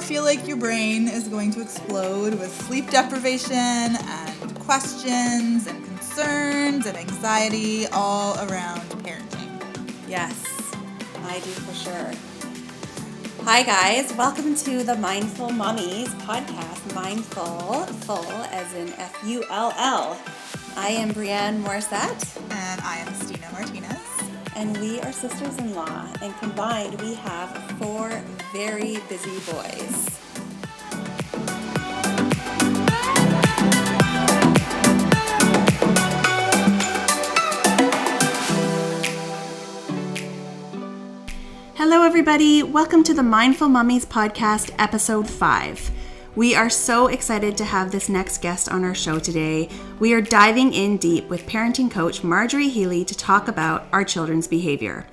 feel like your brain is going to explode with sleep deprivation and questions and concerns and anxiety all around parenting. Yes, I do for sure. Hi guys, welcome to the Mindful Mommies podcast. Mindful, full as in F-U-L-L. I am Brianne Morissette. And I am Stina Martinez. And we are sisters-in-law, and combined we have 4 very busy boys. Hello everybody, welcome to the Mindful Mommies podcast, episode 5. We are so excited to have this next guest on our show today. We are diving in deep with parenting coach Margery Healey to talk about our children's behavior.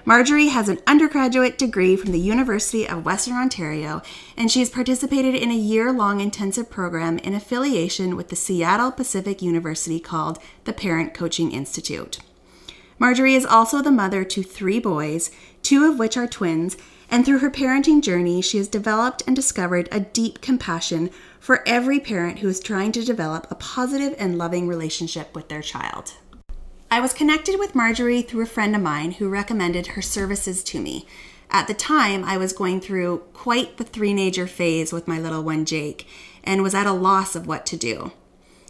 Margery has an undergraduate degree from the University of Western Ontario, and she has participated in a year-long intensive program in affiliation with the Seattle Pacific University called the Parent Coaching Institute. Margery is also the mother to 3 boys, 2 of which are twins, and through her parenting journey, she has developed and discovered a deep compassion for every parent who is trying to develop a positive and loving relationship with their child. I was connected with Margery through a friend of mine who recommended her services to me. At the time, I was going through quite the three-nager phase with my little one, Jake, and was at a loss of what to do.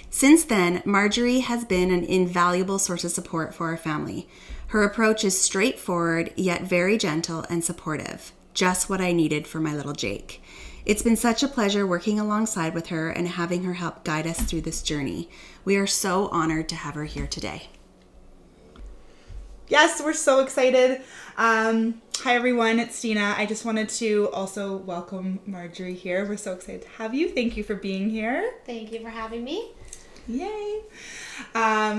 Since then, Margery has been an invaluable source of support for our family. Her approach is straightforward, yet very gentle and supportive. Just what I needed for my little Jake. It's been such a pleasure working alongside with her and having her help guide us through this journey. We are so honored to have her here today. Yes, we're so excited. Hi everyone, it's Stina. I just wanted to also welcome Margery here. We're so excited to have you. Thank you for being here. Thank you for having me. Yay.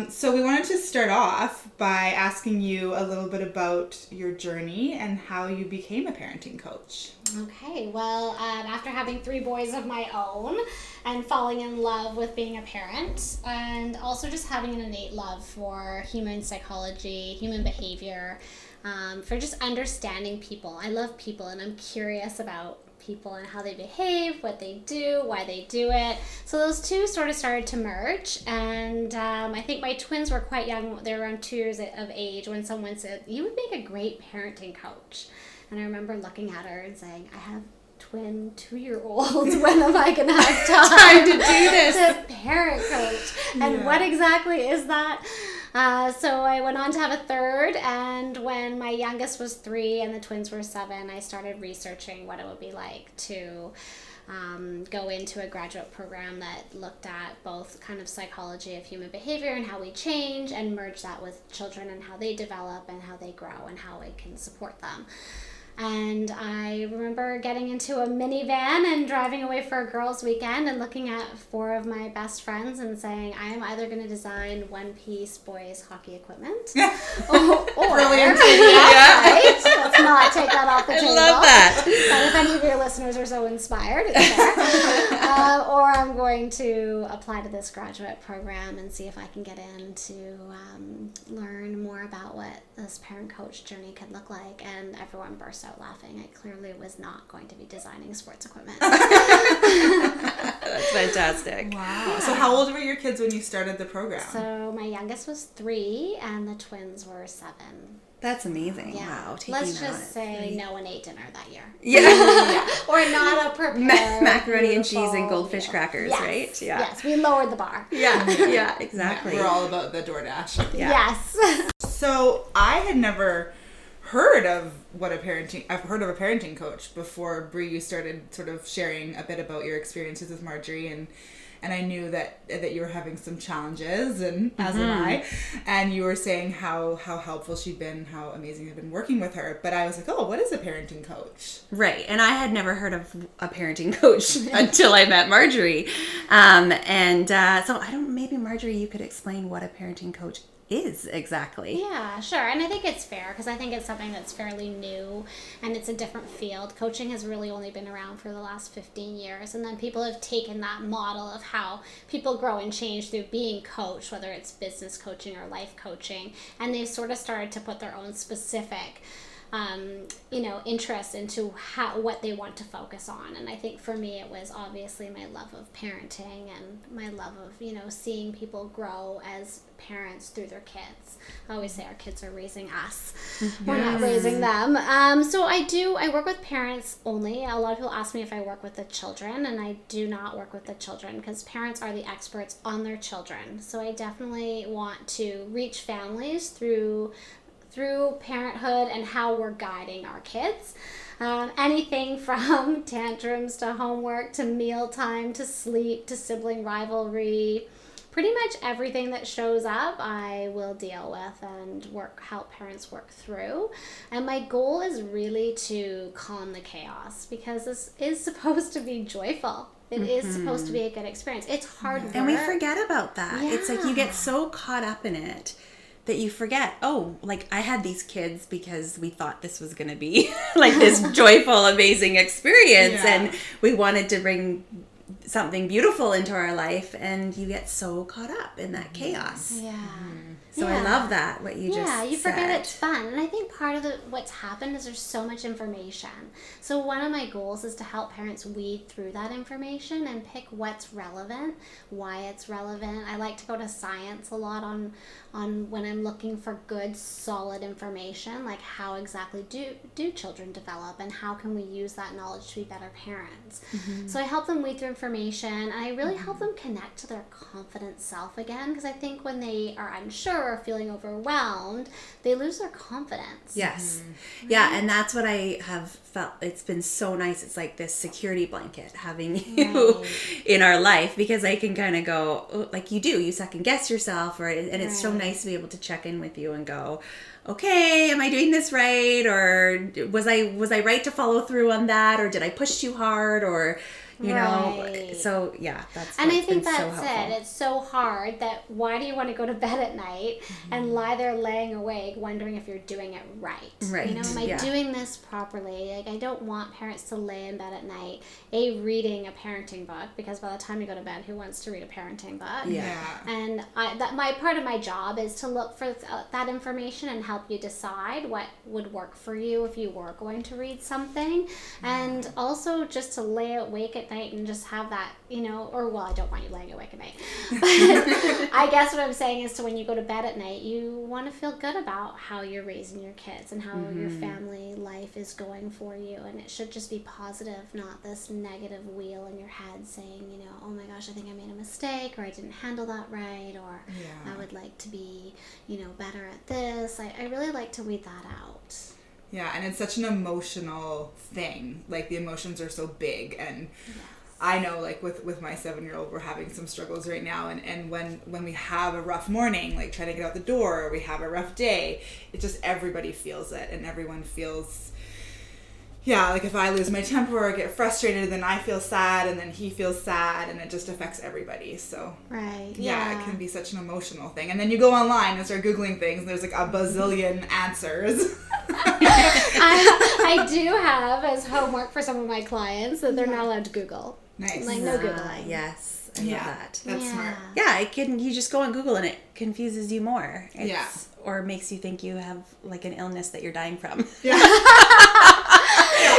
So we wanted to start off by asking you a little bit about your journey and how you became a parenting coach. Okay, well, after having 3 boys of my own and falling in love with being a parent, and also just having an innate love for human psychology, human behavior, for just understanding people. I love people and I'm curious about people and how they behave, what they do, why they do it. So those two sort of started to merge, and I think my twins were quite young. They were around 2 years of age when someone said, "You would make a great parenting coach." And I remember looking at her and saying, "I have twin 2-year-olds. When am I going to have time to do this? To parent coach? And what exactly is that?" So I went on to have a third, and when my youngest was 3 and the twins were 7, I started researching what it would be like to go into a graduate program that looked at both kind of psychology of human behavior and how we change, and merge that with children and how they develop and how they grow and how it can support them. And I remember getting into a minivan and driving away for a girls' weekend and looking at 4 of my best friends and saying, I am either going to design one-piece boys hockey equipment or Brilliant. Right? Let's not take that off the table. I love that. But if any of your listeners are so inspired, it's there. Or I'm going to apply to this graduate program and see if I can get in to learn more about what this parent coach journey could look like. And everyone burst out laughing. I clearly was not going to be designing sports equipment. That's fantastic. Wow. Yeah. So how old were your kids when you started the program? So my youngest was 3 and the twins were 7. That's amazing. Yeah. Wow. Let's just say no one ate dinner that year. Yeah. Or not a prepared macaroni and cheese and goldfish meal. crackers, Yes. right? Yeah. Yes, we lowered the bar. Yeah, exactly. We're all about the DoorDash. Yeah. Yes. So I had never heard of I've heard of a parenting coach before, Brie, you started sort of sharing a bit about your experiences with Margery, and I knew that you were having some challenges, and as am I, and you were saying how helpful she'd been, how amazing you'd been working with her, but I was like, oh, what is a parenting coach? Right, and I had never heard of a parenting coach until I met Margery, so I don't, maybe Margery, you could explain what a parenting coach is exactly. Yeah, sure. And I think it's fair because I think it's something that's fairly new and it's a different field. Coaching has really only been around for the last 15 years. And then people have taken that model of how people grow and change through being coached, whether it's business coaching or life coaching. And they've sort of started to put their own specific interest into what they want to focus on. And I think for me, it was obviously my love of parenting and my love of, seeing people grow as parents through their kids. I always say our kids are raising us. We're not raising them. So I work with parents only. A lot of people ask me if I work with the children, and I do not work with the children because parents are the experts on their children. So I definitely want to reach families through parenthood and how we're guiding our kids. Anything from tantrums to homework to mealtime to sleep to sibling rivalry. Pretty much everything that shows up I will deal with and help parents work through. And my goal is really to calm the chaos, because this is supposed to be joyful. It is supposed to be a good experience. It's hard work. And we forget about that. Yeah. It's like you get so caught up in it that you forget, I had these kids because we thought this was going to be like this joyful, amazing experience. Yeah. And we wanted to bring something beautiful into our life, and you get so caught up in that chaos. Yeah. So I love that, what you just said. You said. forget it's fun. And I think part of what's happened is there's so much information. So one of my goals is to help parents weed through that information and pick what's relevant, why it's relevant. I like to go to science a lot on when I'm looking for good, solid information, like how exactly do children develop, and how can we use that knowledge to be better parents. So I help them weed through information, and I really help them connect to their confident self again, because I think when they are unsure or feeling overwhelmed, they lose their confidence. Yes. Yeah, and that's what I have felt. It's been so nice. It's like this security blanket having you in our life, because I can kind of go, like you second guess yourself, and it's so nice to be able to check in with you and go, okay, am I doing this right? Or was I right to follow through on that? Or did I push too hard? Or so that's, and I think that's so it. It's so hard that why do you want to go to bed at night and lie there laying awake wondering if you're doing it right? Am I doing this properly? Like, I don't want parents to lay in bed at night reading a parenting book, because by the time you go to bed, who wants to read a parenting book? And my part of my job is to look for that information and help you decide what would work for you if you were going to read something, and also just to lay awake at night and just have that, I don't want you laying awake at night. But I guess what I'm saying is, to when you go to bed at night, you want to feel good about how you're raising your kids and how your family life is going for you. And it should just be positive, not this negative wheel in your head saying, oh my gosh, I think I made a mistake, or I didn't handle that right, or I would like to be, better at this. I really like to weed that out. Yeah, and it's such an emotional thing. Like, the emotions are so big, and I know, like, with my 7-year-old, we're having some struggles right now, and when we have a rough morning, like trying to get out the door, or we have a rough day, it just, everybody feels it, and everyone feels, like, if I lose my temper or get frustrated, then I feel sad, and then he feels sad, and it just affects everybody. So it can be such an emotional thing. And then you go online and start Googling things, and there's like a bazillion answers. I do have as homework for some of my clients that they're not allowed to Google. Nice. Like, no Googling. Yes. I love that. That's smart. Yeah, you just go on Google and it confuses you more. Or makes you think you have like an illness that you're dying from. Yeah.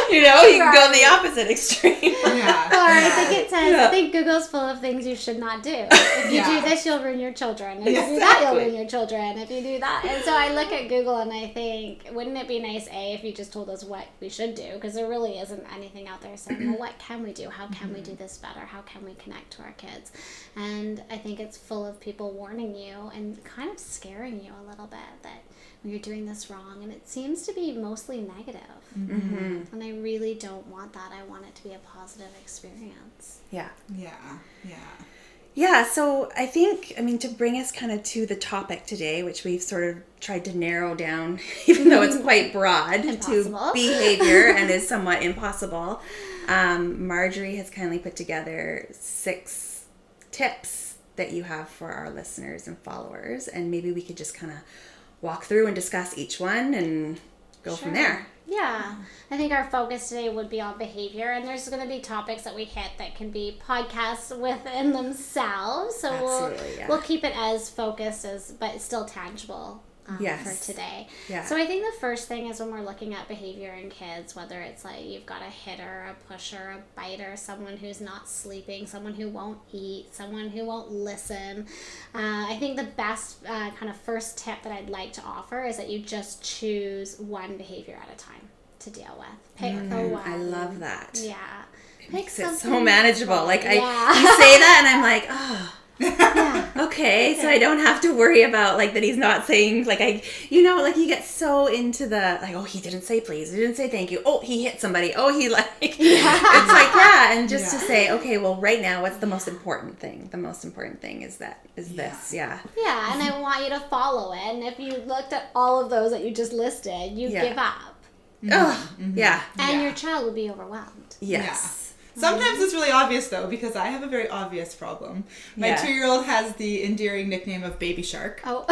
You can go the opposite extreme. Yeah. Or I think it says, I think Google's full of things you should not do. If you do this, you'll ruin your children. If you do that, you'll ruin your children. If you do that. And so I look at Google and I think, wouldn't it be nice, if you just told us what we should do? Because there really isn't anything out there saying, well, what can we do? How can we do this better? How can we connect to our kids? And I think it's full of people warning you and kind of scaring you a little bit that you're doing this wrong, and it seems to be mostly negative. And I really don't want that. I want it to be a positive experience. So I think, to bring us kind of to the topic today, which we've sort of tried to narrow down, even though it's quite broad, to behavior and is somewhat impossible, Margery has kindly put together 6 tips that you have for our listeners and followers, and maybe we could just kind of walk through and discuss each one and go from there. Yeah, I think our focus today would be on behavior, and there's going to be topics that we hit that can be podcasts within themselves. So we'll keep it as focused but still tangible for today. Yeah. So I think the first thing is when we're looking at behavior in kids, whether it's like you've got a hitter, a pusher, a biter, someone who's not sleeping, someone who won't eat, someone who won't listen. I think the best kind of first tip that I'd like to offer is that you just choose one behavior at a time to deal with. Pick the one. I love that. Yeah. It makes it so manageable. Like you say that and I'm like, oh. Yeah. Okay, so I don't have to worry about like that he's not saying like like you get so into the like, oh, he didn't say please, he didn't say thank you, oh, he hit somebody, oh, he like it's like and just to say, okay, well, right now what's the most important thing? The most important thing is this. Yeah, and I want you to follow it, and if you looked at all of those that you just listed, you give up. And your child will be overwhelmed. Yes. Sometimes it's really obvious, though, because I have a very obvious problem. My 2-year-old has the endearing nickname of Baby Shark. Oh.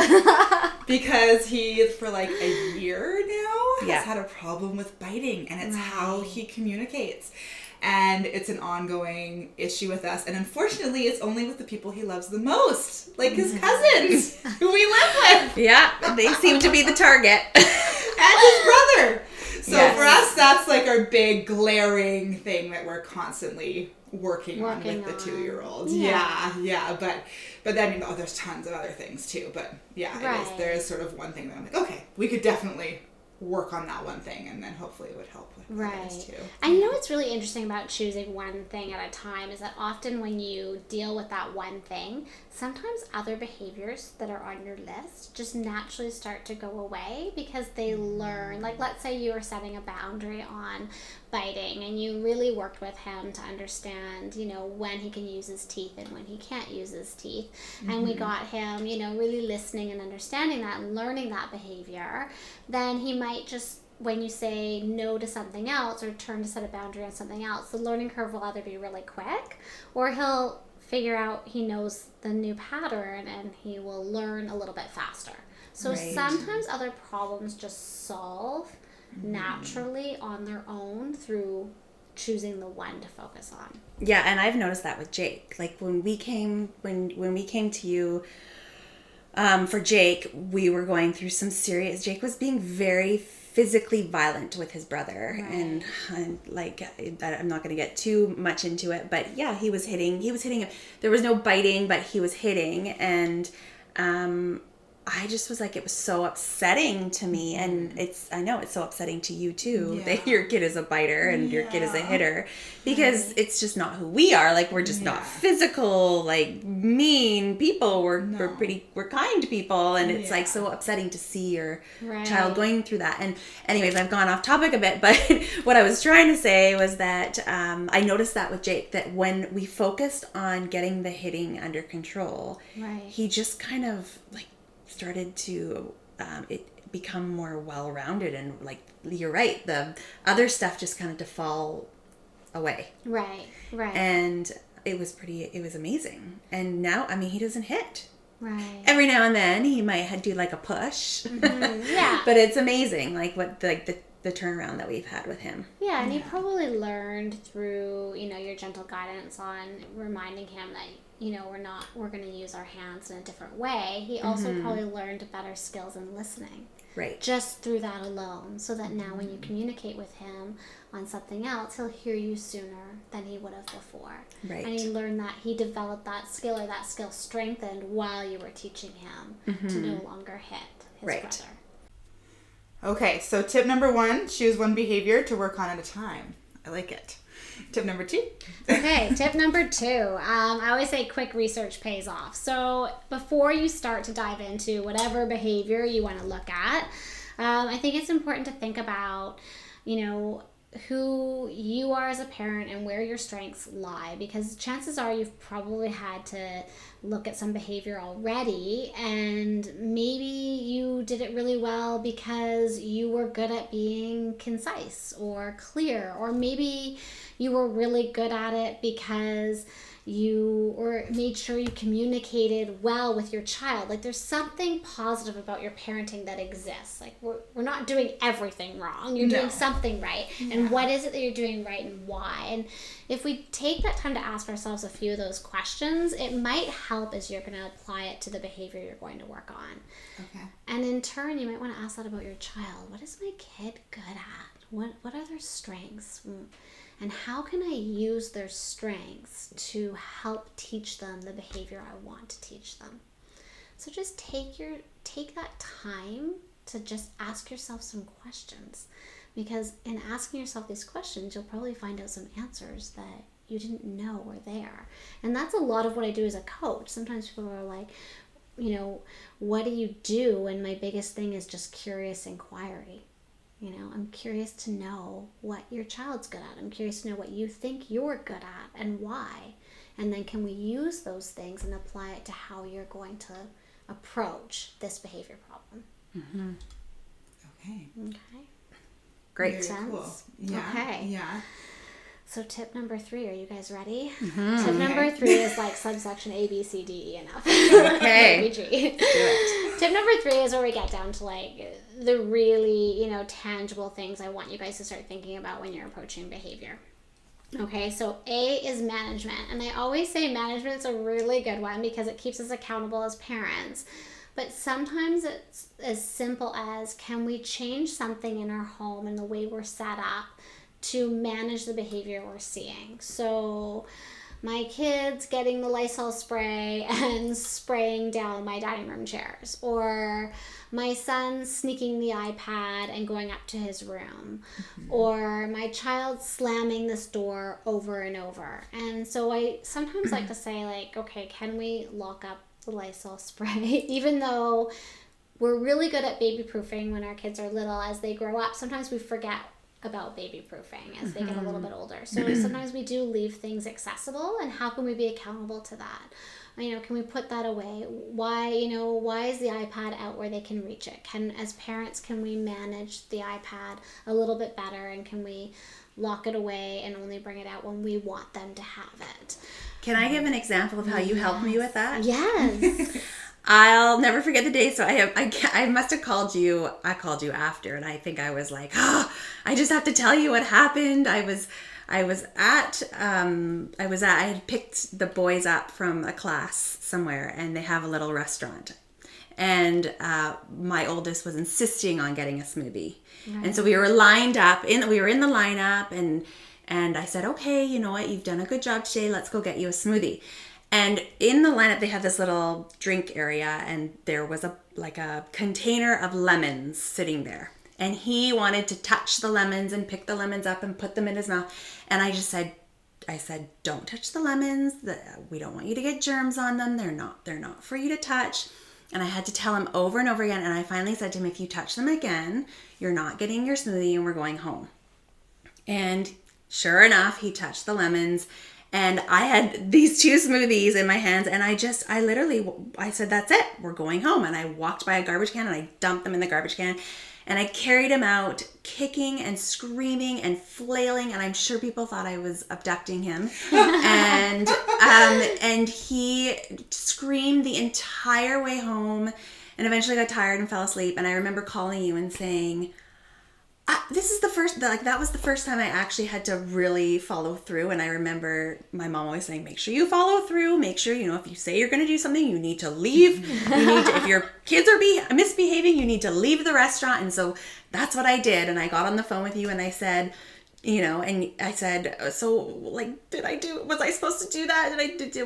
Because he, for like a year now, has had a problem with biting, and it's how he communicates. And it's an ongoing issue with us. And unfortunately, it's only with the people he loves the most, like his cousins, who we live with. Yeah, they seem to be the target. And his brother. So for us, that's like our big glaring thing that we're constantly working on with the 2-year-old. Yeah. But then, there's tons of other things too. But there is sort of one thing that I'm like, okay, we could definitely work on that one thing, and then hopefully it would help with others too. And what's really interesting about choosing one thing at a time is that often when you deal with that one thing, sometimes other behaviors that are on your list just naturally start to go away because they learn. Like, let's say you were setting a boundary on biting and you really worked with him to understand, when he can use his teeth and when he can't use his teeth. And we got him, really listening and understanding that and learning that behavior. Then he might just, when you say no to something else or turn to set a boundary on something else, the learning curve will either be really quick or he'll figure out he knows the new pattern and he will learn a little bit faster. So sometimes other problems just solve naturally on their own through choosing the one to focus on. Yeah, and I've noticed that with Jake. Like when we came to you for Jake, we were going through some serious. Jake was being very physically violent with his brother, and like I'm not going to get too much into it, but he was hitting him. There was no biting, but he was hitting, and I just was like, it was so upsetting to me, and I know it's so upsetting to you too, that your kid is a biter and your kid is a hitter, because it's just not who we are. Like, we're just not physical, like mean people. We're kind people, and it's like so upsetting to see your child going through that. And anyways, I've gone off topic a bit, but what I was trying to say was that I noticed that with Jake, that when we focused on getting the hitting under control, he just kind of like started to become more well-rounded, and like you're right, the other stuff just kind of to fall away. Right. And it was amazing. And now, he doesn't hit. Right. Every now and then he might do like a push. But it's amazing, like what the turnaround that we've had with him. Yeah, and he probably learned through, your gentle guidance on reminding him that we're going to use our hands in a different way. He also probably learned better skills in listening. Right. Just through that alone, so that now when you communicate with him on something else, he'll hear you sooner than he would have before. Right. And he learned that he developed that skill, or that skill strengthened while you were teaching him to no longer hit his brother. Okay, so tip number 1, choose one behavior to work on at a time. I like it. Tip number 2. Okay, tip number 2. I always say quick research pays off. So before you start to dive into whatever behavior you want to look at, I think it's important to think about, who you are as a parent and where your strengths lie, because chances are you've probably had to look at some behavior already, and maybe you did it really well because you were good at being concise or clear, or maybe you were really good at it because or made sure you communicated well with your child. Like, there's something positive about your parenting that exists. Like, we're not doing everything wrong. You're doing something right. Yeah. And what is it that you're doing right and why? And if we take that time to ask ourselves a few of those questions, it might help as you're going to apply it to the behavior you're going to work on. Okay. And in turn, you might want to ask that about your child. What is my kid good at? What are their strengths? And how can I use their strengths to help teach them the behavior I want to teach them? So just take that time to just ask yourself some questions, because in asking yourself these questions, you'll probably find out some answers that you didn't know were there. And that's a lot of what I do as a coach. Sometimes people are like, what do you do? And my biggest thing is just curious inquiry. I'm curious to know what your child's good at. I'm curious to know what you think you're good at and why. And then can we use those things and apply it to how you're going to approach this behavior problem? Mm-hmm. Okay. Great. Makes sense? Cool. Yeah. Okay. Yeah. So tip number 3, are you guys ready? Mm-hmm. Tip number 3 is like subsection A, B, C, D, E, and F. Okay. Do it. Tip number 3 is where we get down to like the really, tangible things I want you guys to start thinking about when you're approaching behavior. Okay, so A is management. And I always say management's a really good one because it keeps us accountable as parents. But sometimes it's as simple as, can we change something in our home and the way we're set up to manage the behavior we're seeing? So my kids getting the Lysol spray and spraying down my dining room chairs, or my son sneaking the iPad and going up to his room, or my child slamming this door over and over. And so I sometimes like to say, like, okay, can we lock up the Lysol spray? Even though we're really good at baby proofing when our kids are little, as they grow up, sometimes we forget about baby proofing as they get a little bit older. So sometimes we do leave things accessible, and how can we be accountable to that? Can we put that away? Why is the iPad out where they can reach it? As parents, can we manage the iPad a little bit better, and can we lock it away and only bring it out when we want them to have it? Can I give an example of how you helped me with that? Yes. I'll never forget the day. So I must have called you. I called you after, and I think I was like, I just have to tell you what happened. I had picked the boys up from a class somewhere, and they have a little restaurant. And my oldest was insisting on getting a smoothie. Right. And so we were lined up, we were in the lineup, and I said, okay, you know what? You've done a good job today. Let's go get you a smoothie. And in the lineup, they had this little drink area, and there was a container of lemons sitting there. And he wanted to touch the lemons and pick the lemons up and put them in his mouth. And I said, don't touch the lemons. We don't want you to get germs on them. They're not for you to touch. And I had to tell him over and over again. And I finally said to him, if you touch them again, you're not getting your smoothie, and we're going home. And sure enough, he touched the lemons. And I had these 2 smoothies in my hands, and I said, that's it, we're going home. And I walked by a garbage can, and I dumped them in the garbage can, and I carried him out kicking and screaming and flailing, and I'm sure people thought I was abducting him. And he screamed the entire way home, and eventually got tired and fell asleep. And I remember calling you and saying, that was the first time I actually had to really follow through. And I remember my mom always saying, make sure you follow through. Make sure, if you say you're going to do something, you need to leave. If your kids are misbehaving, you need to leave the restaurant. And so that's what I did. And I got on the phone with you, and I said, and I said, so was I supposed to do that?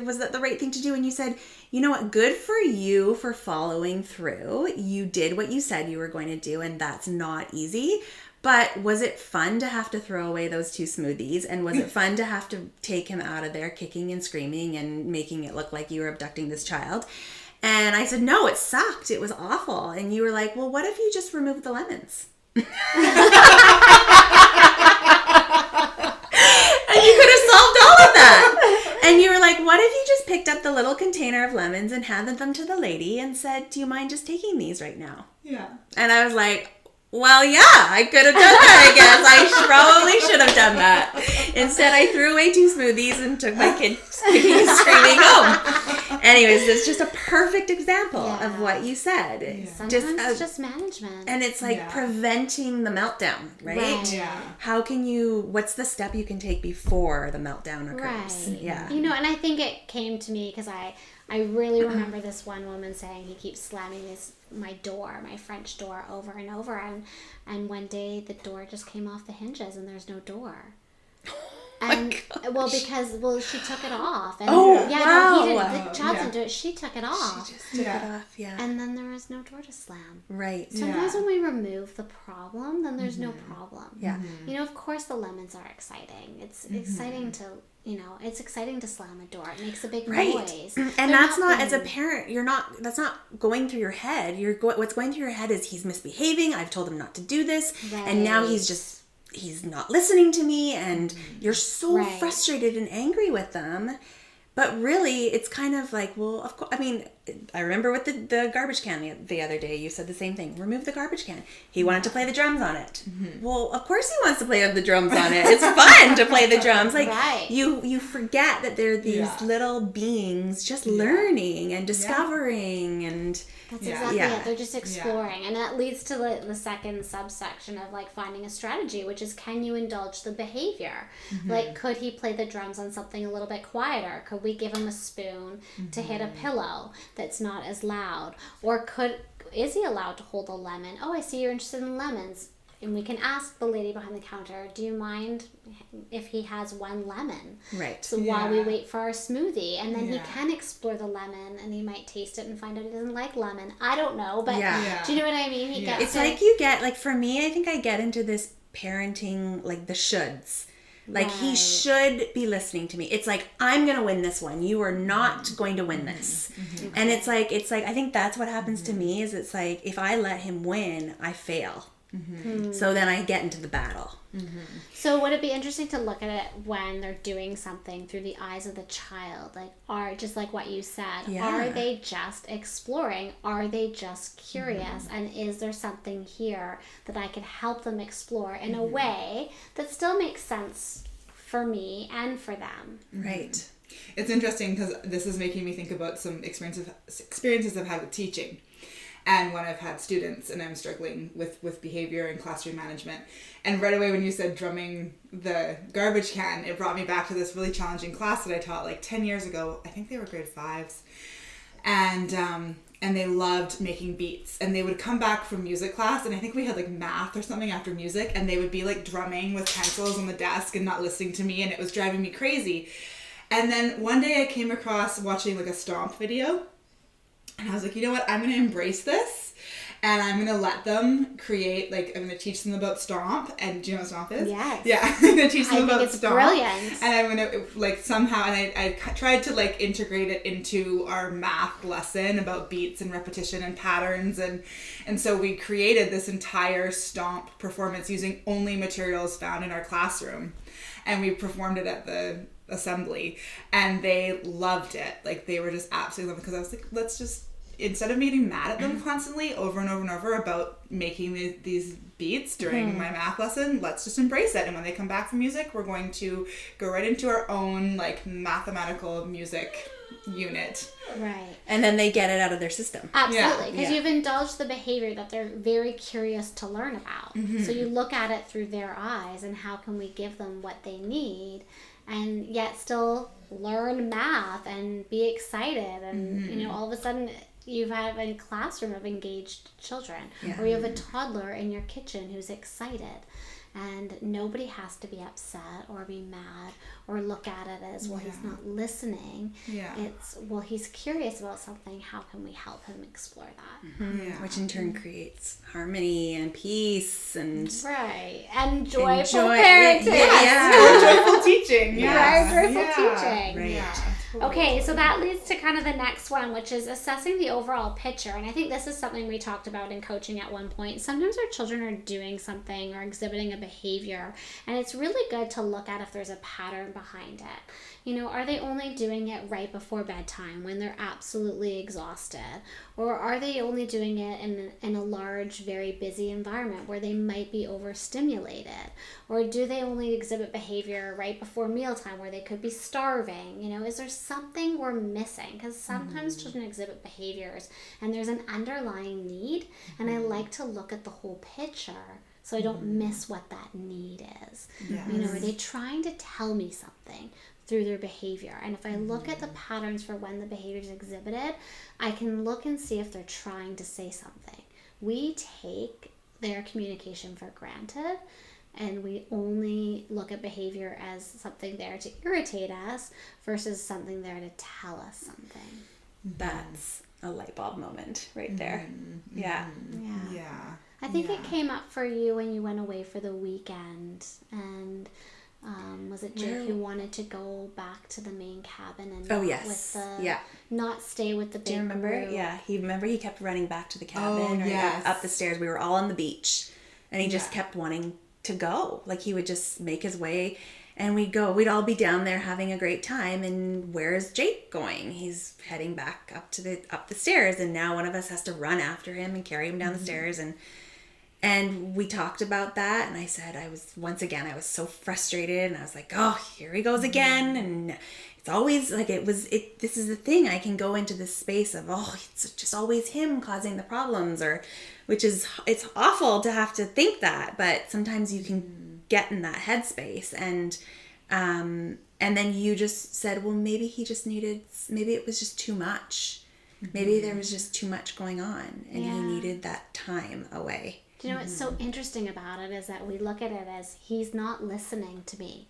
Was that the right thing to do? And you said, you know what, good for you for following through. You did what you said you were going to do, and that's not easy. But was it fun to have to throw away those 2 smoothies? And was it fun to have to take him out of there kicking and screaming and making it look like you were abducting this child? And I said, no, it sucked. It was awful. And you were like, well, what if you just removed the lemons? And you could have solved all of that. And you were like, what if you just picked up the little container of lemons and handed them to the lady and said, do you mind just taking these right now? Yeah. And I was like, well, yeah, I could have done that, I guess. I probably should have done that Instead, I threw away 2 smoothies and took my kid kicking and screaming home. Anyways, that's just a perfect example of what you said. Yeah. Sometimes it's just management. And it's like preventing the meltdown, right? Yeah. How can you, what's the step you can take before the meltdown occurs? Right. Yeah. You know, and I think it came to me because I really remember this one woman saying he keeps slamming my French door over and over, and one day the door just came off the hinges and there's no door. And because she took it off. And wow. No, he didn't. The child didn't do it. She took it off. She just took it off, And then there was no door to slam. Right. Sometimes when we remove the problem, then there's no problem. Yeah. You know, of course the lemons are exciting. It's exciting to, it's exciting to slam a door. It makes a big noise. And that's not, as a parent, that's not going through your head. What's going through your head is he's misbehaving. I've told him not to do this. Right. And now he's not listening to me, and you're so frustrated and angry with them. But really, it's kind of like, well, of course, I mean, I remember with the garbage can the other day, you said the same thing. Remove the garbage can. He wanted to play the drums on it. Mm-hmm. Well, of course he wants to play the drums on it. It's fun to play the drums. Like, you forget that they're these little beings just learning and discovering and... That's exactly it. They're just exploring. And that leads to the second subsection of like finding a strategy, which is, can you indulge the behavior? Mm-hmm. Like, could he play the drums on something a little bit quieter? Could we give him a spoon to hit a pillow that's not as loud? Or is he allowed to hold a lemon? Oh, I see you're interested in lemons. And we can ask the lady behind the counter, do you mind if he has 1 lemon? Right. So while we wait for our smoothie, and then he can explore the lemon, and he might taste it and find out he doesn't like lemon. I don't know, but do you know what I mean? He gets it's like you get, like for me, I think I get into this parenting, like the shoulds. Like he should be listening to me. It's like, I'm going to win this one. You are not going to win this. Mm-hmm. And it's like, I think that's what happens to me is it's like, if I let him win, I fail. Mm-hmm. So then I get into the battle. Mm-hmm. So would it be interesting to look at it when they're doing something through the eyes of the child? Like, just like what you said, are they just exploring? Are they just curious? And is there something here that I can help them explore in a way that still makes sense for me and for them? Right. It's interesting because this is making me think about some experiences I've had with teaching. And when I've had students and I'm struggling with behavior and classroom management. And right away when you said drumming the garbage can, it brought me back to this really challenging class that I taught like 10 years ago. I think they were grade 5s. And they loved making beats. And they would come back from music class, and I think we had like math or something after music, and they would be like drumming with pencils on the desk and not listening to me, and it was driving me crazy. And then one day I came across watching like a stomp video. And I was like, you know what? I'm going to embrace this, and I'm going to let them create, like, I'm going to teach them about stomp. And do you know what stomp is? Yes. Yeah, I'm going to teach them about stomp. Brilliant. And I'm going to, like, somehow, and I tried to, like, integrate it into our math lesson about beats and repetition and patterns. And so we created this entire stomp performance using only materials found in our classroom. And we performed it at the assembly, and they loved it. Like, they were just absolutely loving it, because I was like, let's just, instead of getting mad at them constantly over and over and over about making these beats during my math lesson, let's just embrace it. And when they come back from music, we're going to go right into our own like mathematical music unit. Right. And then they get it out of their system. Absolutely. Because you've indulged the behavior that they're very curious to learn about. Mm-hmm. So you look at it through their eyes, and how can we give them what they need and yet still learn math and be excited. And, you know, all of a sudden you have a classroom of engaged children, or you have a toddler in your kitchen who's excited. And nobody has to be upset or be mad or look at it as, well, he's not listening. Yeah. It's, well, he's curious about something. How can we help him explore that? Mm-hmm. Yeah. Which in turn creates harmony and peace and... Right. And joyful parenting. Yes. Joyful teaching. Yes. Joyful teaching. Right. Yeah. Okay, so that leads to kind of the next one, which is assessing the overall picture. And I think this is something we talked about in coaching at one point. Sometimes our children are doing something or exhibiting a behavior, and it's really good to look at if there's a pattern behind it. You know, are they only doing it right before bedtime when they're absolutely exhausted? Or are they only doing it in a large, very busy environment where they might be overstimulated? Or do they only exhibit behavior right before mealtime where they could be starving? You know, is there something we're missing? Because sometimes children exhibit behaviors and there's an underlying need, and I like to look at the whole picture so I don't miss what that need is. Yes. You know, are they trying to tell me something through their behavior? And if I look at the patterns for when the behavior is exhibited, I can look and see if they're trying to say something. We take their communication for granted, and we only look at behavior as something there to irritate us versus something there to tell us something. That's a light bulb moment right there. Yeah. I think it came up for you when you went away for the weekend, and was it Jake who wanted to go back to the main cabin and not stay with the big Do you remember? group? Yeah, he kept running back to the cabin up the stairs. We were all on the beach, and he just kept wanting to go. Like, he would just make his way, and we'd all be down there having a great time, and where's Jake going? He's heading back up the stairs, and now one of us has to run after him and carry him down the stairs, and we talked about that, and I said I was so frustrated, and I was like, oh, here he goes again. And it's always like this is the thing, I can go into this space of, oh, it's just always him causing the problems, it's awful to have to think that, but sometimes you can get in that headspace, and then you just said, well, maybe it was just too much. Maybe there was just too much going on, and he needed that time away. Do you know what's so interesting about it is that we look at it as he's not listening to me.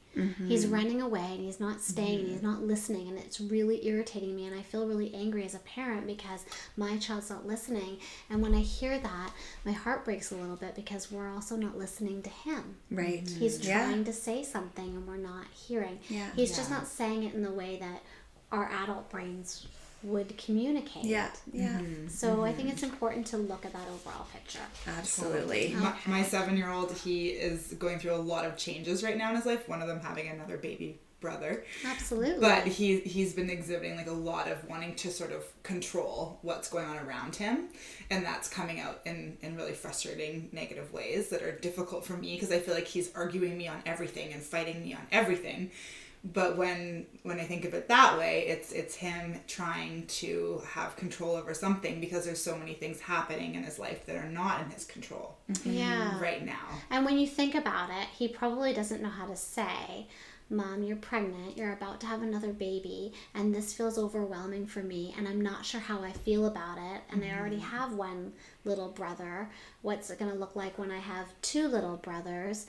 He's running away, and he's not staying, and he's not listening, and it's really irritating me, and I feel really angry as a parent because my child's not listening. And when I hear that, my heart breaks a little bit because we're also not listening to him. Right. He's trying to say something, and we're not hearing. He's just not saying it in the way that our adult brains would communicate. So I think it's important to look at that overall picture. Absolutely. My 7-year-old, he is going through a lot of changes right now in his life, one of them having another baby brother. Absolutely. But he's been exhibiting like a lot of wanting to sort of control what's going on around him, and that's coming out in really frustrating negative ways that are difficult for me because I feel like he's arguing me on everything and fighting me on everything. But when I think of it that way, it's him trying to have control over something because there's so many things happening in his life that are not in his control right now. And when you think about it, he probably doesn't know how to say, Mom, you're pregnant, you're about to have another baby, and this feels overwhelming for me, and I'm not sure how I feel about it, and I already have one little brother. What's it going to look like when I have 2 little brothers?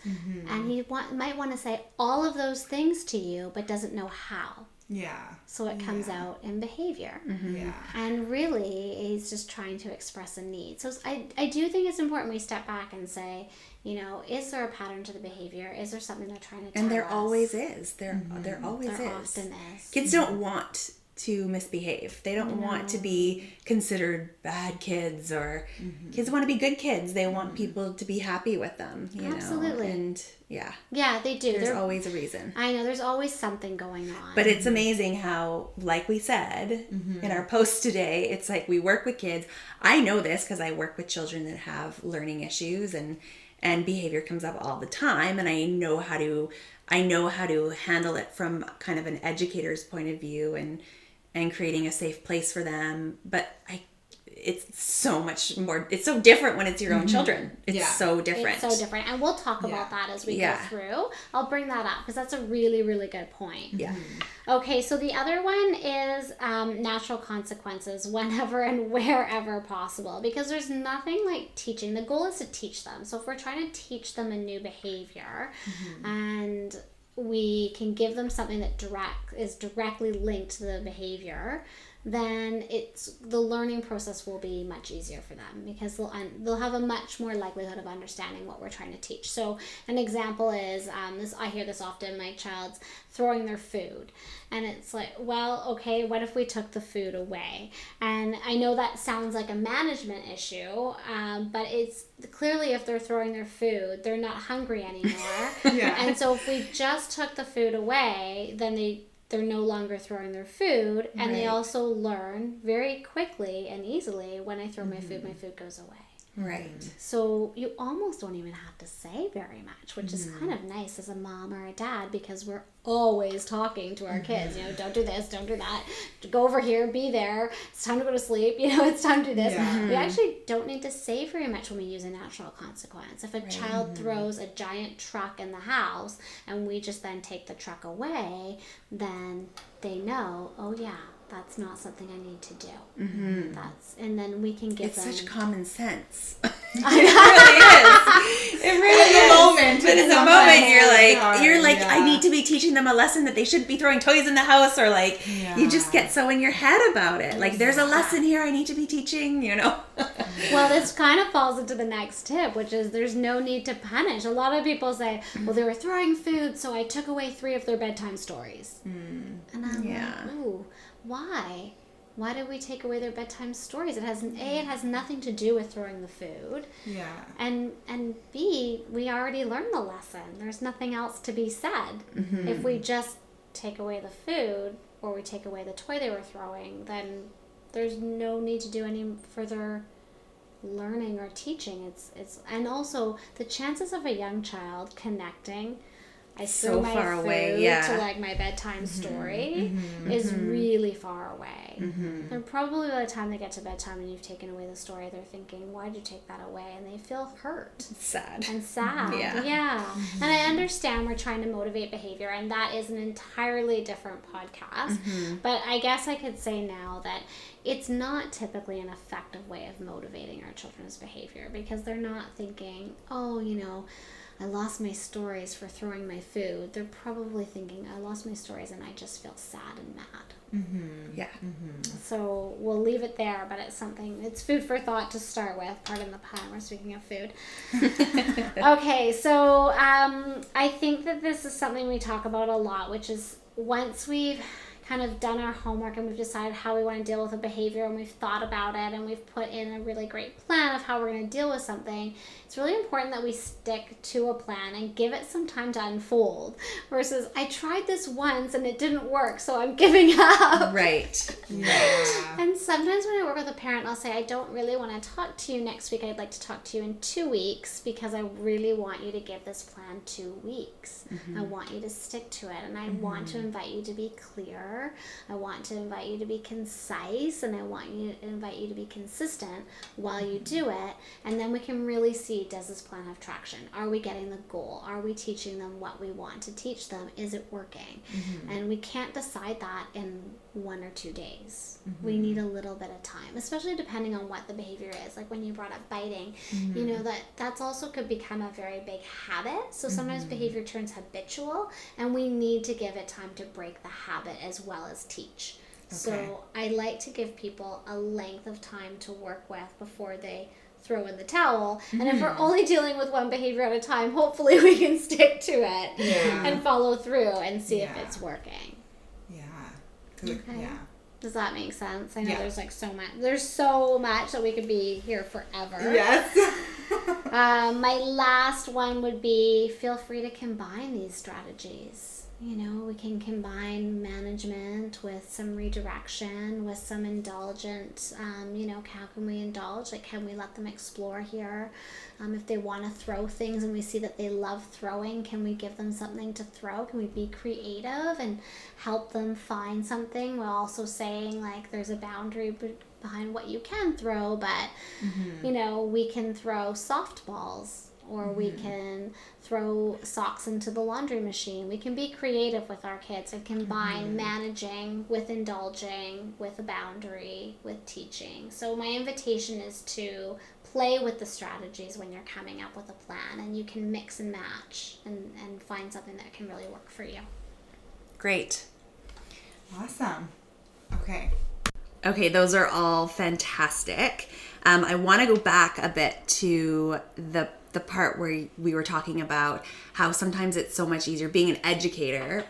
And he might want to say all of those things to you, but doesn't know how. Yeah. So it comes out in behavior. Yeah. And really, he's just trying to express a need. So I do think it's important we step back and say, you know, is there a pattern to the behavior? Is there something they're trying to tell us? And there always is. There always there is. Often is. Kids don't want to misbehave. They don't want to be considered bad kids, or kids want to be good kids. They want people to be happy with them, you Absolutely. know. And yeah, they do. There's always a reason. I know, there's always something going on. But it's amazing how, like we said in our post today, it's like we work with kids. I know this because I work with children that have learning issues, and behavior comes up all the time, and I know how to handle it from kind of an educator's point of view, and creating a safe place for them. But it's so much more, it's so different when it's your own children. It's so different. It's so different. And we'll talk about that as we go through. I'll bring that up because that's a really, really good point. Yeah. Okay, so the other one is natural consequences whenever and wherever possible, because there's nothing like teaching. The goal is to teach them. So if we're trying to teach them a new behavior and we can give them something that is directly linked to the behavior, then the learning process will be much easier for them, because they'll have a much more likelihood of understanding what we're trying to teach. So an example is I hear this often: my child's throwing their food, and it's like, well, okay, what if we took the food away? And I know that sounds like a management issue, but it's clearly, if they're throwing their food, they're not hungry anymore. Yeah. And so if we just took the food away, then they're no longer throwing their food, and they also learn very quickly and easily, when I throw my food goes away. Right. So you almost don't even have to say very much, which is kind of nice as a mom or a dad, because we're always talking to our kids, don't do this, don't do that, go over here, be there, it's time to go to sleep, it's time to do this. We actually don't need to say very much when we use a natural consequence. If a child throws a giant truck in the house and we just then take the truck away, then they know, oh yeah, that's not something I need to do. And then we can give them... It's such common sense. It really is. It really is. Moment. But in the moment, you're like, I need to be teaching them a lesson that they shouldn't be throwing toys in the house, or you just get so in your head about it. Like, there's a lesson here I need to be teaching, Well, this kind of falls into the next tip, which is there's no need to punish. A lot of people say, well, they were throwing food, so I took away 3 of their bedtime stories. And I'm like, ooh, why? Why did we take away their bedtime stories? It has nothing to do with throwing the food. Yeah. And B, we already learned the lesson. There's nothing else to be said. If we just take away the food, or we take away the toy they were throwing, then there's no need to do any further learning or teaching. It's and also the chances of a young child connecting I threw my far food away, to my bedtime story is really far away. And probably by the time they get to bedtime and you've taken away the story, they're thinking, why'd you take that away? And they feel hurt. Sad. And sad. Yeah. And I understand we're trying to motivate behavior, and that is an entirely different podcast. But I guess I could say now that it's not typically an effective way of motivating our children's behavior, because they're not thinking, oh, I lost my stories for throwing my food. They're probably thinking, I lost my stories and I just feel sad and mad. Yeah. So we'll leave it there, but it's food for thought to start with. Pardon the pun, we're speaking of food. Okay, so I think that this is something we talk about a lot, which is once we've kind of done our homework and we've decided how we want to deal with a behavior, and we've thought about it, and we've put in a really great plan of how we're going to deal with something, it's really important that we stick to a plan and give it some time to unfold, versus I tried this once and it didn't work, so I'm giving up. Right. And sometimes when I work with a parent, I'll say, I don't really want to talk to you next week. I'd like to talk to you in 2 weeks, because I really want you to give this plan 2 weeks. I want you to stick to it, and I want to invite you to be clear. I want to invite you to be concise, and I want to invite you to be consistent while you do it. And then we can really see, does this plan have traction? Are we getting the goal? Are we teaching them what we want to teach them? Is it working? And we can't decide that in 1 or 2 days. We need a little bit of time, especially depending on what the behavior is. Like when you brought up biting, that's also could become a very big habit. So sometimes behavior turns habitual, and we need to give it time to break the habit as well as teach. Okay. So I like to give people a length of time to work with before they throw in the towel. And if we're only dealing with one behavior at a time, hopefully we can stick to it and follow through and see if it's working. Okay. Does that make sense? I know there's so much that we could be here forever. Yes. My last one would be, feel free to combine these strategies. We can combine management with some redirection, with some indulgent, how can we indulge? Like, can we let them explore here? If they want to throw things and we see that they love throwing, can we give them something to throw? Can we be creative and help them find something while also saying, like, there's a boundary behind what you can throw, but, we can throw softballs. Or we can throw socks into the laundry machine. We can be creative with our kids and combine managing with indulging, with a boundary, with teaching. So my invitation is to play with the strategies when you're coming up with a plan, and you can mix and match and find something that can really work for you. Great. Awesome. Okay. Okay, those are all fantastic. I want to go back a bit to the part where we were talking about how sometimes it's so much easier being an educator,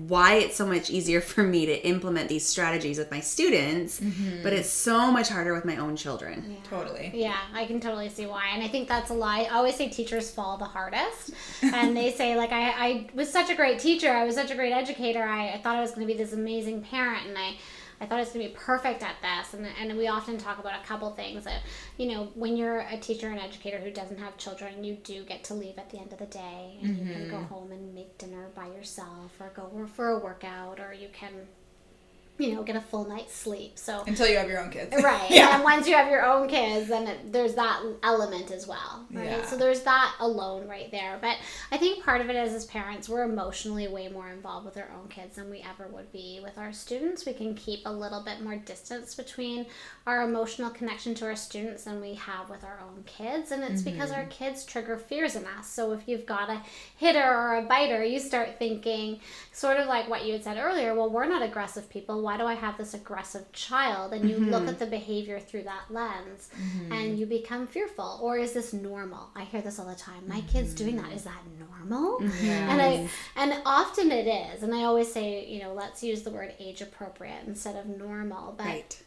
why it's so much easier for me to implement these strategies with my students, but it's so much harder with my own children. Yeah. Totally. Yeah, I can totally see why. And I think that's a lie. I always say teachers fall the hardest. And they say, like, I was such a great teacher. I was such a great educator. I thought I was going to be this amazing parent. And I thought I was going to be perfect at this. And we often talk about a couple things that, you know, when you're a teacher and educator who doesn't have children, you do get to leave at the end of the day. And you can go home and make dinner by yourself, or go for a workout, or you can, you know, get a full night's sleep. So until you have your own kids. Right. Yeah. And once you have your own kids, then there's that element as well. Right. Yeah. So there's that alone right there. But I think part of it is, as parents, we're emotionally way more involved with our own kids than we ever would be with our students. We can keep a little bit more distance between our emotional connection to our students than we have with our own kids. And it's because our kids trigger fears in us. So if you've got a hitter or a biter, you start thinking, sort of like what you had said earlier, well, we're not aggressive people. Why do I have this aggressive child? And you look at the behavior through that lens and you become fearful. Or is this normal? I hear this all the time. My kid's doing that. Is that normal? Yes. And often it is. And I always say, you know, let's use the word age appropriate instead of normal. But Right.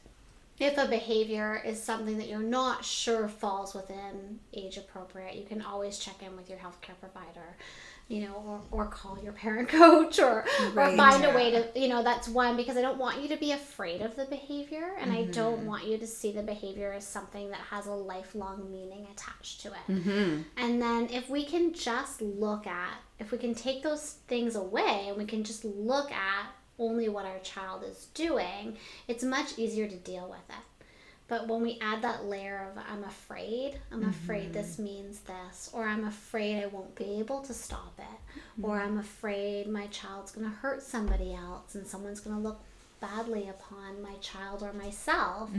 if a behavior is something that you're not sure falls within age appropriate, you can always check in with your healthcare provider, you know, or call your parent coach, or find a way to, you know, that's one, because I don't want you to be afraid of the behavior, and I don't want you to see the behavior as something that has a lifelong meaning attached to it. And then if we can just if we can take those things away and we can just look at only what our child is doing, it's much easier to deal with it. But when we add that layer of I'm afraid this means this, or I'm afraid I won't be able to stop it, or I'm afraid my child's going to hurt somebody else and someone's going to look badly upon my child or myself,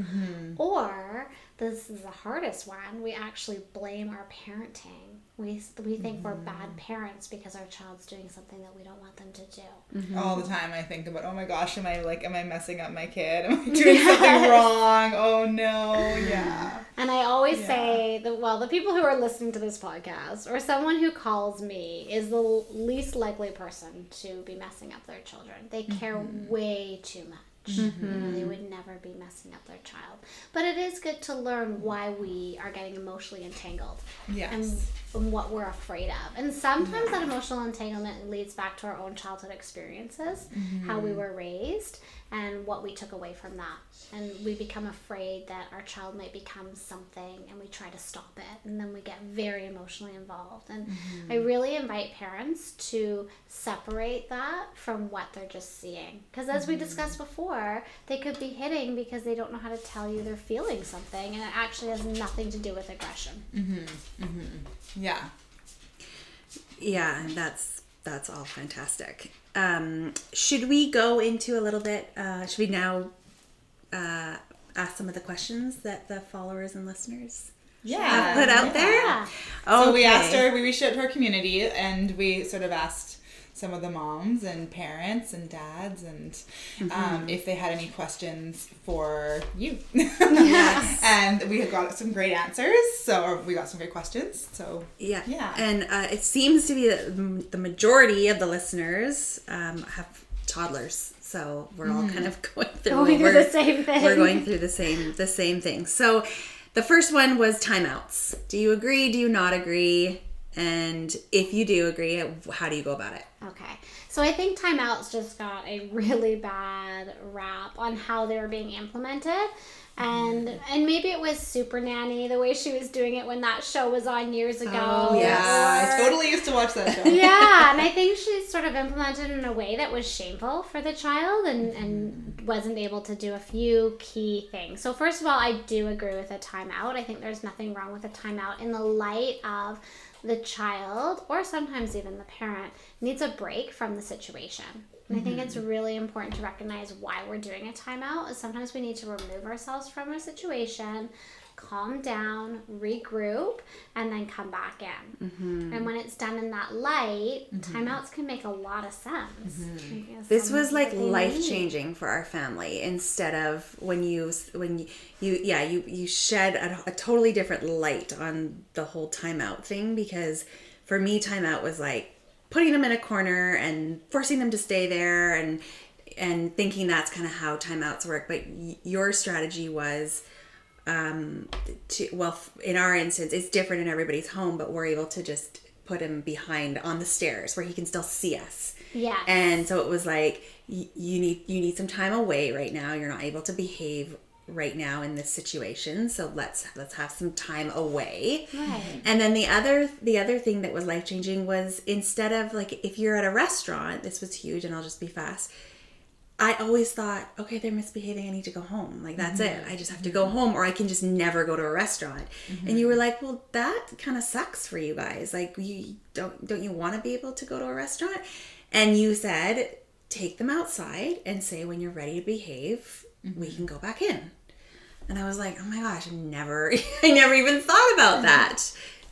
or this is the hardest one, we actually blame our parenting. We think we're bad parents because our child's doing something that we don't want them to do. All the time I think about, oh my gosh, am I messing up my kid? Am I doing something wrong? Oh no. Yeah. And I always say that, well, the people who are listening to this podcast, or someone who calls me, is the least likely person to be messing up their children. They care way too much. They would never be messing up their child. But it is good to learn why we are getting emotionally entangled. Yes. And what we're afraid of. And sometimes that emotional entanglement leads back to our own childhood experiences, how we were raised, and what we took away from that. And we become afraid that our child might become something, and we try to stop it, and then we get very emotionally involved. And I really invite parents to separate that from what they're just seeing. Because as we discussed before, they could be hitting because they don't know how to tell you they're feeling something, and it actually has nothing to do with aggression. Yeah. Yeah, and that's all fantastic. Should we go into a little bit, should we now ask some of the questions that the followers and listeners have put out there? Yeah. So we asked her, we reached out to our community, and we sort of asked some of the moms and parents and dads, and if they had any questions for you. Yes. And we have got some great answers, or we got some great questions. So Yeah. Yeah. And it seems to be that the majority of the listeners have toddlers. So we're all kind of going through the same thing. We're going through the same thing. So the first one was timeouts. Do you agree? Do you not agree? And if you do agree, how do you go about it? Okay. So I think timeouts just got a really bad rap on how they were being implemented. And maybe it was Super Nanny, the way she was doing it when that show was on years ago. Oh, yes. I totally used to watch that show. Yeah, and I think she sort of implemented in a way that was shameful for the child and wasn't able to do a few key things. So first of all, I do agree with a timeout. I think there's nothing wrong with a timeout in the light of the child, or sometimes even the parent, needs a break from the situation. And I think it's really important to recognize why we're doing a timeout. Sometimes we need to remove ourselves from a situation, calm down, regroup, and then come back in. And when it's done in that light, timeouts can make a lot of sense. This was like life-changing for our family. Instead of when you shed a totally different light on the whole timeout thing, because for me, timeout was like putting them in a corner and forcing them to stay there and thinking that's kind of how timeouts work. But your strategy was, in our instance, it's different in everybody's home, but we're able to just put him behind on the stairs where he can still see us. Yeah. And so it was like, you need some time away right now. You're not able to behave right now in this situation, so let's have some time away. Right. And then the other thing that was life-changing was, instead of like, if you're at a restaurant, this was huge, and I'll just be fast, I always thought, okay, they're misbehaving, I need to go home, like that's it, I just have to go home, or I can just never go to a restaurant. And you were like, well, that kind of sucks for you guys, like, you don't you want to be able to go to a restaurant? And you said, take them outside and say, when you're ready to behave, we can go back in. And I was like, oh my gosh, I never even thought about that.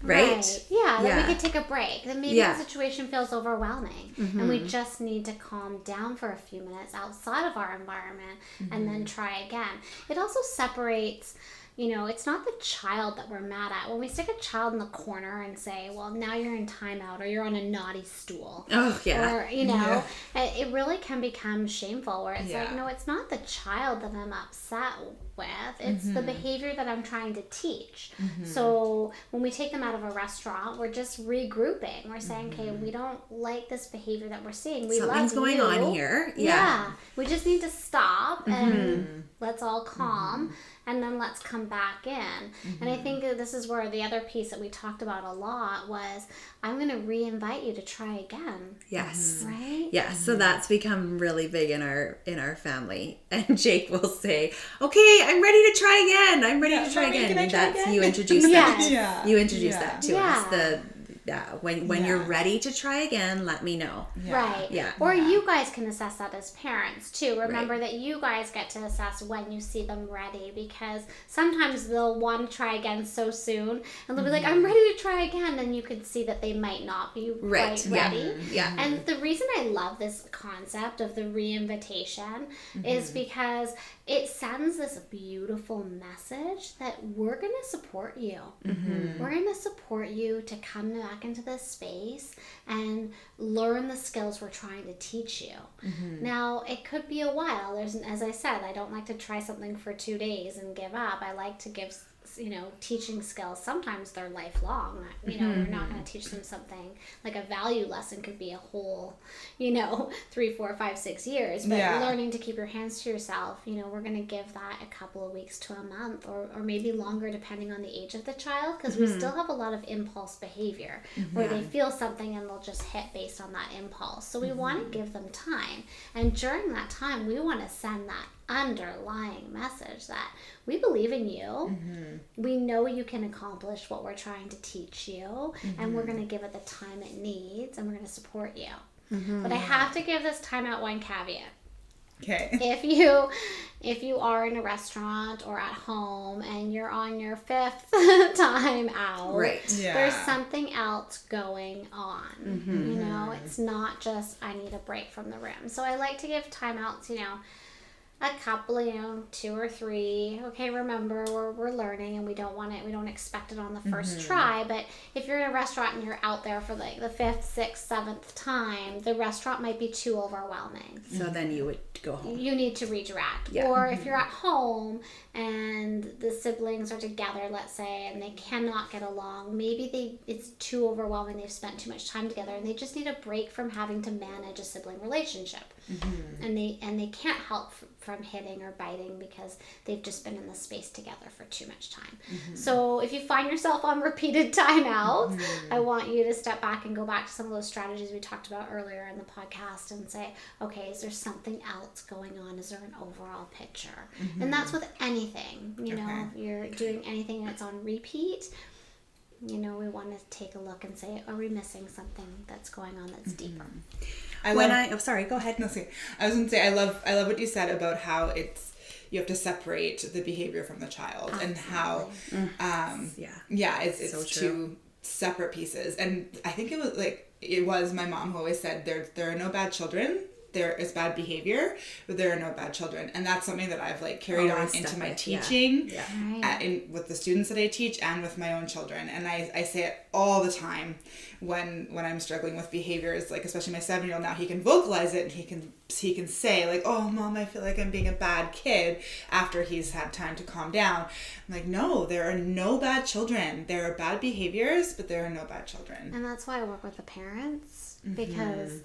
Right? Yeah, that we could take a break. Then maybe the situation feels overwhelming. And we Mm-hmm. just need to calm down for a few minutes outside of our environment and then try again. It also separates, it's not the child that we're mad at. When we stick a child in the corner and say, well, now you're in timeout, or you're on a naughty stool. Oh, yeah. Or, it really can become shameful, where it's like, no, it's not the child that I'm upset with. It's the behavior that I'm trying to teach. So when we take them out of a restaurant, we're just regrouping. We're saying, okay, we don't like this behavior that we're seeing. Something's going on here. Yeah. We just need to stop and let's all calm. And then let's come back in. And I think that this is where the other piece that we talked about a lot was, I'm going to re-invite you to try again. Yes. Right? Yeah. So that's become really big in our family. And Jake will say, okay, I'm ready to try again. I'm ready to try again. And that's, you introduce that. Yeah. You introduce that to us. Yeah. When you're ready to try again, let me know. Right. Yeah. Or you guys can assess that as parents too. Remember that you guys get to assess when you see them ready, because sometimes they'll want to try again so soon and they'll be like, I'm ready to try again, and you could see that they might not be quite ready. Yeah. And the reason I love this concept of the re-invitation is because it sends this beautiful message that we're going to support you. We're going to support you to come back into this space and learn the skills we're trying to teach you. Now, it could be a while. As I said, I don't like to try something for 2 days and give up. I like to give teaching skills. Sometimes they're lifelong. We're not going to teach them something like a value lesson could be a whole 3, 4, 5, 6 years, but learning to keep your hands to yourself, we're going to give that a couple of weeks to a month, or maybe longer, depending on the age of the child, because we still have a lot of impulse behavior where they feel something and they'll just hit based on that impulse. So we want to give them time, and during that time we want to send that underlying message that we believe in you. We know you can accomplish what we're trying to teach you, and we're going to give it the time it needs, and we're going to support you. But I have to give this timeout one caveat. Okay. If you are in a restaurant or at home and you're on your 5th time out, there's something else going on. It's not just, I need a break from the room. So I like to give timeouts, a couple, 2 or 3. Okay, remember, we're learning, and we don't expect it on the first try. But if you're in a restaurant and you're out there for like the 5th, 6th, 7th time, the restaurant might be too overwhelming. So then you would go home. You need to redirect. Or if you're at home and the siblings are together, let's say, and they cannot get along, maybe it's too overwhelming, they've spent too much time together, and they just need a break from having to manage a sibling relationship. And they can't help from hitting or biting because they've just been in the space together for too much time. So if you find yourself on repeated timeouts, I want you to step back and go back to some of those strategies we talked about earlier in the podcast and say, okay, is there something else going on? Is there an overall picture? And that's with anything. You're doing anything that's on repeat. We want to take a look and say, are we missing something that's going on that's deeper? Sorry, go ahead. No, see, I was going to say, I love what you said about how it's you have to separate the behavior from the child. Absolutely. And how, it's so two separate pieces. And I think it was my mom who always said there are no bad children. There is bad behavior, but there are no bad children. And that's something that I've carried on into my teaching with the students that I teach and with my own children. And I say it all the time when I'm struggling with behaviors, especially my 7-year-old now, he can vocalize it and he can say oh, Mom, I feel like I'm being a bad kid after he's had time to calm down. I'm like, no, there are no bad children. There are bad behaviors, but there are no bad children. And that's why I work with the parents, because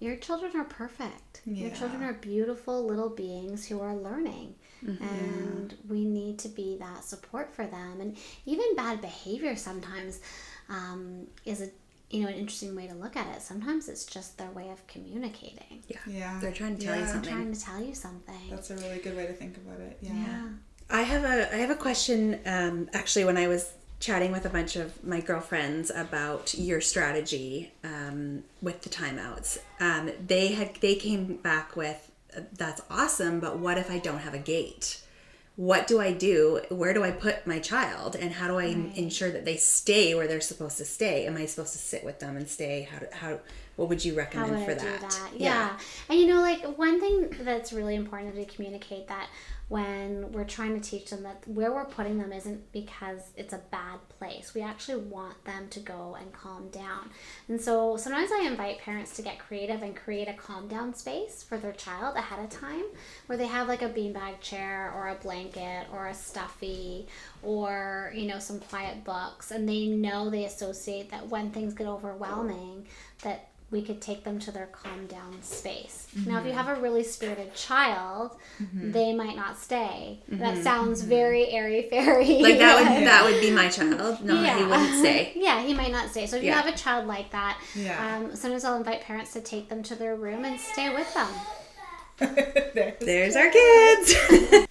your children are perfect. Yeah. Your children are beautiful little beings who are learning. And we need to be that support for them. And even bad behavior sometimes is an interesting way to look at it. Sometimes it's just their way of communicating. Yeah. They're trying to tell you something. They're trying to tell you something. That's a really good way to think about it. Yeah. I have a question, actually, when I was chatting with a bunch of my girlfriends about your strategy with the timeouts. They came back with, that's awesome, but what if I don't have a gate? What do I do? Where do I put my child? And how do I ensure that they stay where they're supposed to stay? Am I supposed to sit with them and stay? What would you recommend for that? Yeah. And one thing that's really important is to communicate that when we're trying to teach them that where we're putting them isn't because it's a bad place. We actually want them to go and calm down. And so sometimes I invite parents to get creative and create a calm down space for their child ahead of time, where they have a beanbag chair or a blanket or a stuffy or, some quiet books. And they associate that when things get overwhelming, that we could take them to their calm down space. Now, if you have a really spirited child, they might not stay. That sounds very airy-fairy. That would be my child. No, he wouldn't stay. Yeah, he might not stay. So if you have a child like that, sometimes I'll invite parents to take them to their room and stay with them. There's our kids.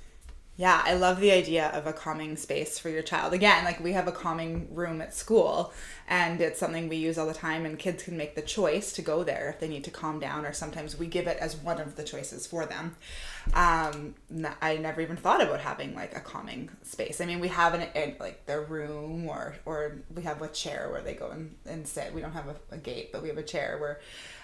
Yeah, I love the idea of a calming space for your child. Again, we have a calming room at school, and it's something we use all the time, and kids can make the choice to go there if they need to calm down, or sometimes we give it as one of the choices for them. I never even thought about having a calming space. I mean, we have their room, or we have a chair where they go and sit. We don't have a gate, but we have a chair where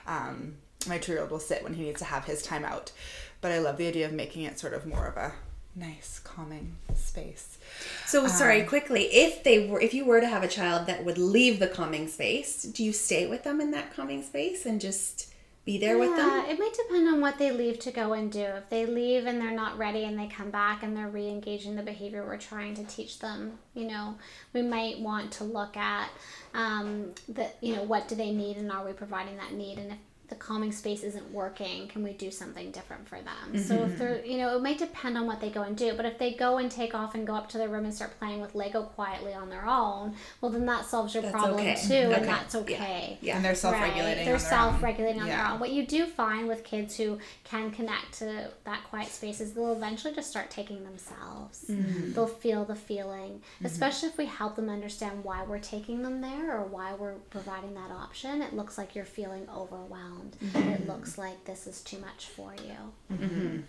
my 2-year-old will sit when he needs to have his time out. But I love the idea of making it sort of more of a nice calming space. So sorry, quickly, if you were to have a child that would leave the calming space, do you stay with them in that calming space and just be there with them? Yeah, it might depend on what they leave to go and do. If they leave and they're not ready and they come back and they're re-engaging the behavior we're trying to teach them, we might want to look at what do they need, and are we providing that need? And if the calming space isn't working, can we do something different for them? So if they're, it might depend on what they go and do, but if they go and take off and go up to their room and start playing with Lego quietly on their own, well, then that solves your problem too, and that's okay. Yeah. And they're self-regulating. They're self-regulating on their own. What you do find with kids who can connect to that quiet space is they'll eventually just start taking themselves. They'll feel the feeling, especially if we help them understand why we're taking them there or why we're providing that option. It looks like you're feeling overwhelmed. It looks like this is too much for you.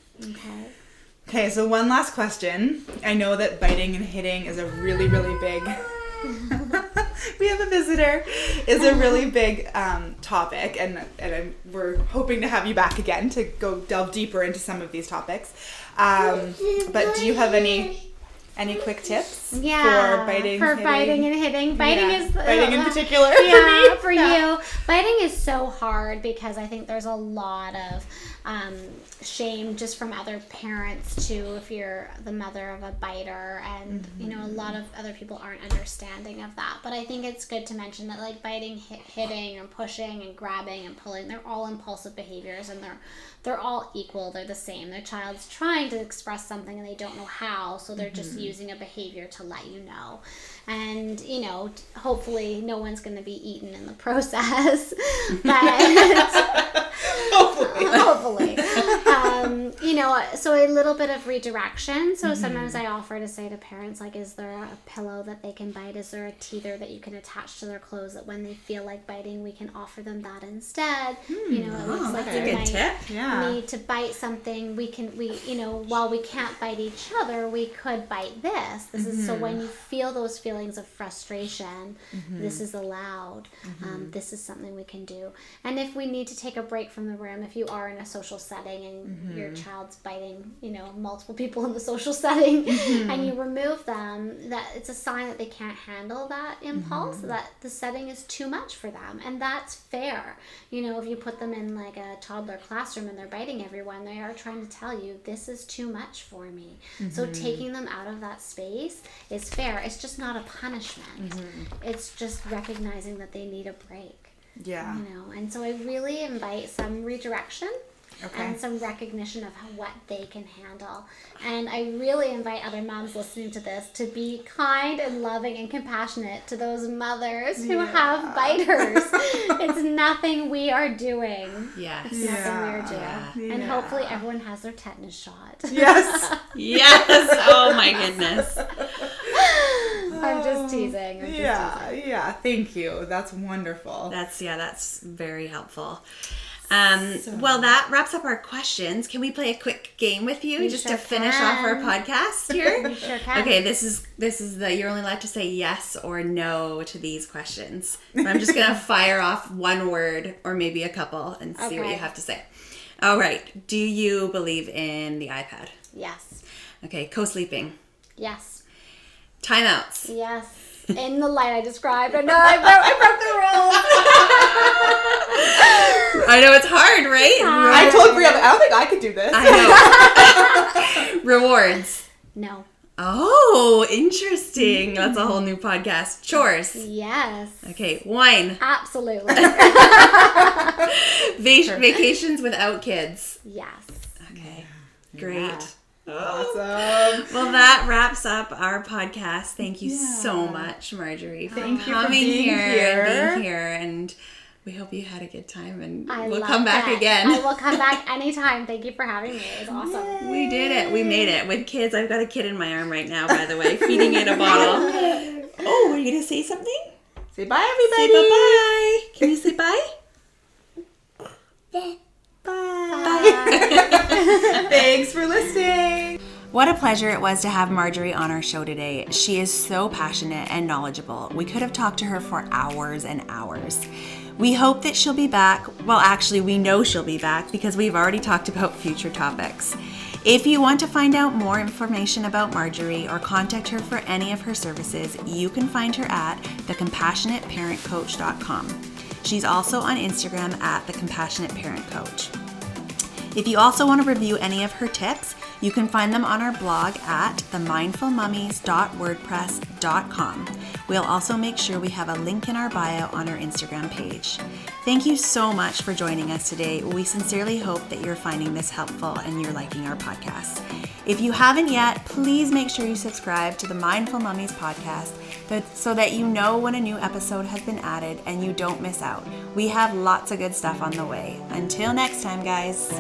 Okay, so one last question. I know that biting and hitting is a really, really big we have a visitor, is a really big topic, and we're hoping to have you back again to go delve deeper into some of these topics. But do you have any quick tips for biting and hitting? Biting in particular for you. Biting is so hard because I think there's a lot of shame just from other parents too, if you're the mother of a biter, and a lot of other people aren't understanding of that. But I think it's good to mention that biting, hitting, and pushing and grabbing and pulling, they're all impulsive behaviors, and they're all equal. They're the same. Their child's trying to express something and they don't know how, so they're just using a behavior to let you know. And hopefully no one's going to be eaten in the process, but hopefully So a little bit of redirection. So sometimes I offer to say to parents, like, is there a pillow that they can bite? Is there a teether that you can attach to their clothes that when they feel like biting, we can offer them that instead? It looks like you might need to bite something. While we can't bite each other, we could bite this. This is so when you feel those feelings of frustration, this is allowed. This is something we can do. And if we need to take a break from the room, if you are in a social setting and your child's biting, multiple people in the social setting, and you remove them, that it's a sign that they can't handle that impulse, that the setting is too much for them. And that's fair. If you put them in like a toddler classroom and they're biting everyone, they are trying to tell you, this is too much for me. So taking them out of that space is fair. It's just not a punishment. It's just recognizing that they need a break. Yeah. And so I really invite some redirection and some recognition of what they can handle. And I really invite other moms listening to this to be kind and loving and compassionate to those mothers who have biters. It's nothing we are doing. Yes. It's nothing we are doing. And hopefully everyone has their tetanus shot. Yes. Yes. Oh my goodness. I'm just teasing. Yeah. Thank you. That's wonderful. That's very helpful. Well, that wraps up our questions. Can we play a quick game with you to finish off our podcast here? We sure can. Okay, this is you're only allowed to say yes or no to these questions. I'm just gonna fire off one word or maybe a couple and see what you have to say. All right. Do you believe in the iPad? Yes. Okay. Co-sleeping? Yes. Timeouts? Yes. In the light I described. I know I broke the rules. I know it's hard, right? I told Bria, I don't think I could do this. I know. Rewards? No. Oh, interesting. That's a whole new podcast. Chores? Yes. Okay. Wine? Absolutely. Vacations without kids? Yes. Okay. Great. Yeah. Awesome. Well, that wraps up our podcast. Thank you so much, Margery, for coming here. And we hope you had a good time, and we'll come back again. I will come back anytime. Thank you for having me. It was awesome. Yay. We did it. We made it with kids. I've got a kid in my arm right now, by the way, feeding it a bottle. Oh, were you going to say something? Say bye, everybody. Say bye-bye. Can you say bye? Bye. Thanks for listening. What a pleasure it was to have Margery on our show today. She is so passionate and knowledgeable. We could have talked to her for hours and hours. We hope that she'll be back. Well, actually, we know she'll be back because we've already talked about future topics. If you want to find out more information about Margery or contact her for any of her services, you can find her at thecompassionateparentcoach.com. She's also on Instagram at thecompassionateparentcoach. If you also want to review any of her tips, you can find them on our blog at themindfulmummies.wordpress.com. We'll also make sure we have a link in our bio on our Instagram page. Thank you so much for joining us today. We sincerely hope that you're finding this helpful and you're liking our podcast. If you haven't yet, please make sure you subscribe to the Mindful Mummies podcast so that you know when a new episode has been added and you don't miss out. We have lots of good stuff on the way. Until next time, guys.